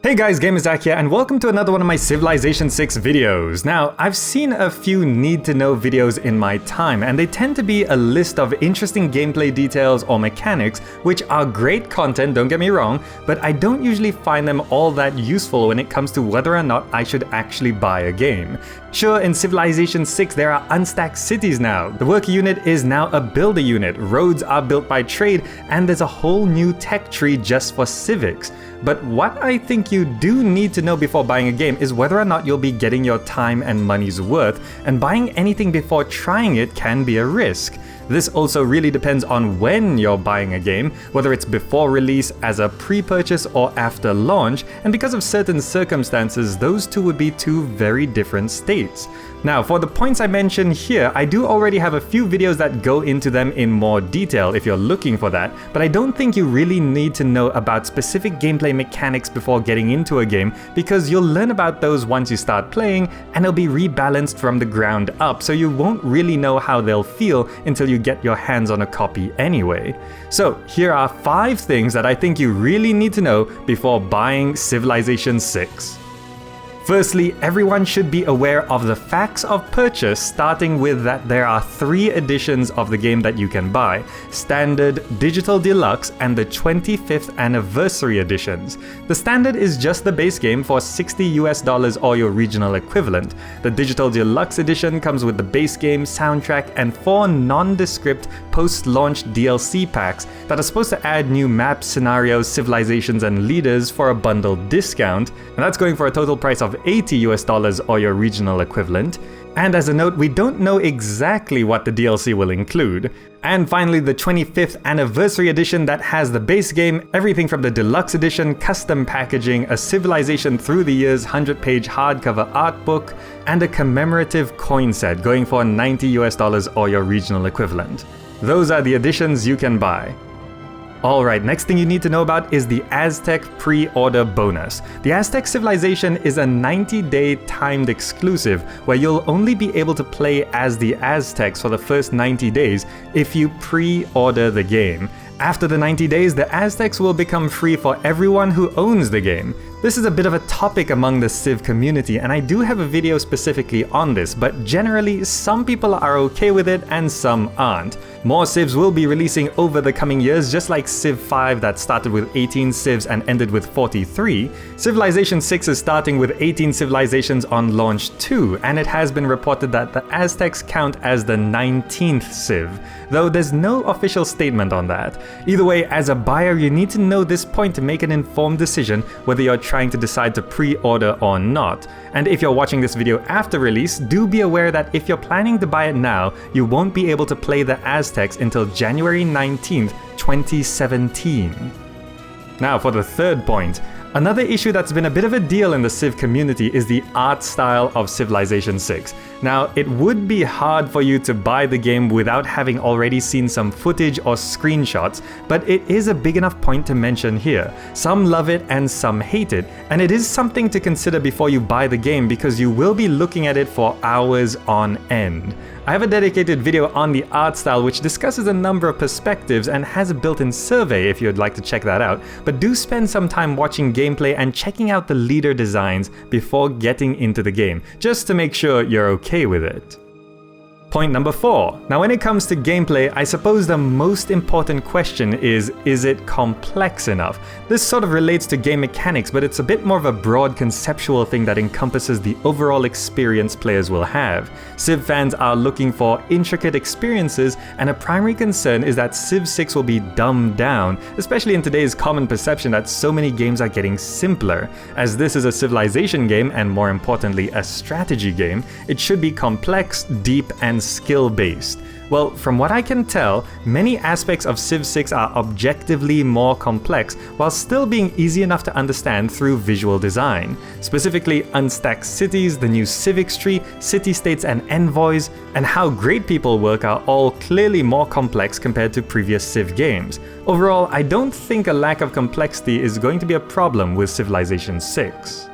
Hey guys, GamerZach here, and welcome to another one of my Civilization 6 videos. Now, I've seen a few need-to-know videos in my time, and they tend to be a list of interesting gameplay details or mechanics, which are great content, don't get me wrong, but I don't usually find them all that useful when it comes to whether or not I should actually buy a game. Sure, in Civilization 6 there are unstacked cities now, the worker unit is now a builder unit, roads are built by trade, and there's a whole new tech tree just for civics. But what I think you do need to know before buying a game is whether or not you'll be getting your time and money's worth, and buying anything before trying it can be a risk. This also really depends on when you're buying a game, whether it's before release, as a pre-purchase, or after launch, and because of certain circumstances, those two would be two very different states. Now, for the points I mentioned here, I do already have a few videos that go into them in more detail if you're looking for that, but I don't think you really need to know about specific gameplay mechanics before getting into a game, because you'll learn about those once you start playing, and they'll be rebalanced from the ground up, so you won't really know how they'll feel until you get your hands on a copy anyway. So here are 5 things that I think you really need to know before buying Civilization 6. Firstly, everyone should be aware of the facts of purchase, starting with that there are 3 editions of the game that you can buy: Standard, Digital Deluxe, and the 25th Anniversary editions. The Standard is just the base game for $60 or your regional equivalent. The Digital Deluxe edition comes with the base game, soundtrack, and 4 nondescript post-launch DLC packs that are supposed to add new maps, scenarios, civilizations, and leaders for a bundled discount, and that's going for a total price of $80 or your regional equivalent. And as a note, we don't know exactly what the DLC will include. And finally, the 25th Anniversary Edition that has the base game, everything from the Deluxe Edition, custom packaging, a Civilization Through the Years 100-page hardcover art book, and a commemorative coin set going for $90 or your regional equivalent. Those are the editions you can buy. Alright, next thing you need to know about is the Aztec Preorder bonus. The Aztec civilization is a 90-day timed exclusive where you'll only be able to play as the Aztecs for the first 90 days if you pre-order the game. After the 90 days, the Aztecs will become free for everyone who owns the game. This is a bit of a topic among the Civ community, and I do have a video specifically on this, but generally some people are okay with it and some aren't. More Civs will be releasing over the coming years, just like Civ 5 that started with 18 Civs and ended with 43. Civilization 6 is starting with 18 civilizations on launch 2, and it has been reported that the Aztecs count as the 19th Civ, though there's no official statement on that. Either way, as a buyer, you need to know this point to make an informed decision whether you're trying to decide to pre-order or not. And if you're watching this video after release, do be aware that if you're planning to buy it now, you won't be able to play the Aztecs until January 19th, 2017. Now for the third point. Another issue that's been a bit of a deal in the Civ community is the art style of Civilization 6. Now, it would be hard for you to buy the game without having already seen some footage or screenshots, but it is a big enough point to mention here. Some love it and some hate it, and it is something to consider before you buy the game because you will be looking at it for hours on end. I have a dedicated video on the art style which discusses a number of perspectives and has a built-in survey if you'd like to check that out, but do spend some time watching gameplay and checking out the leader designs before getting into the game, just to make sure you're okay with it. Point number 4. Now when it comes to gameplay, I suppose the most important question is it complex enough? This sort of relates to game mechanics, but it's a bit more of a broad conceptual thing that encompasses the overall experience players will have. Civ fans are looking for intricate experiences, and a primary concern is that Civ 6 will be dumbed down, especially in today's common perception that so many games are getting simpler. As this is a civilization game, and more importantly a strategy game, it should be complex, deep, and skill-based. Well, from what I can tell, many aspects of Civ 6 are objectively more complex while still being easy enough to understand through visual design. Specifically, unstacked cities, the new civics tree, city-states and envoys, and how great people work are all clearly more complex compared to previous Civ games. Overall, I don't think a lack of complexity is going to be a problem with Civilization 6.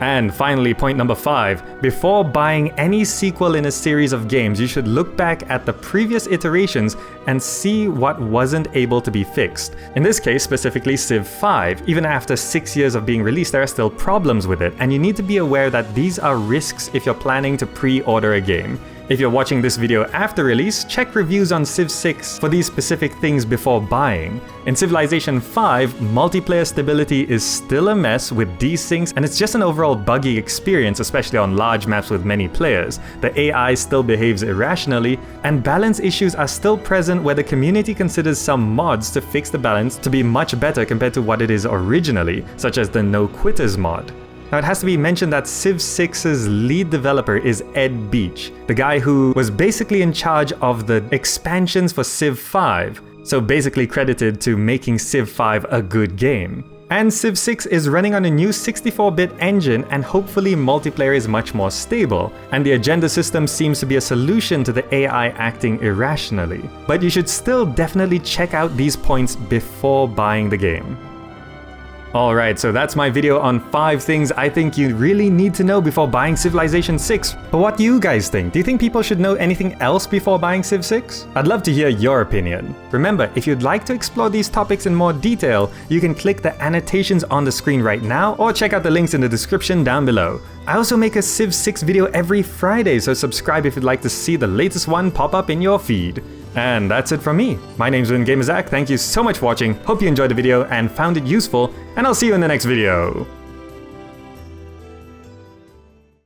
And finally, point number 5, before buying any sequel in a series of games, you should look back at the previous iterations and see what wasn't able to be fixed. In this case, specifically Civ 5, even after 6 years of being released, there are still problems with it, and you need to be aware that these are risks if you're planning to pre-order a game. If you're watching this video after release, check reviews on Civ 6 for these specific things before buying. In Civilization 5, multiplayer stability is still a mess with desyncs, and it's just an overall buggy experience, especially on large maps with many players. The AI still behaves irrationally, and balance issues are still present where the community considers some mods to fix the balance to be much better compared to what it is originally, such as the No Quitters mod. Now, it has to be mentioned that Civ 6's lead developer is Ed Beach, the guy who was basically in charge of the expansions for Civ 5, so basically credited to making Civ 5 a good game. And Civ 6 is running on a new 64-bit engine, and hopefully multiplayer is much more stable, and the agenda system seems to be a solution to the AI acting irrationally. But you should still definitely check out these points before buying the game. Alright, so that's my video on 5 things I think you really need to know before buying Civilization 6. But what do you guys think? Do you think people should know anything else before buying Civ 6? I'd love to hear your opinion. Remember, if you'd like to explore these topics in more detail, you can click the annotations on the screen right now or check out the links in the description down below. I also make a Civ 6 video every Friday, so subscribe if you'd like to see the latest one pop up in your feed. And that's it from me. My name's WinGamerZach, thank you so much for watching, hope you enjoyed the video and found it useful, and I'll see you in the next video.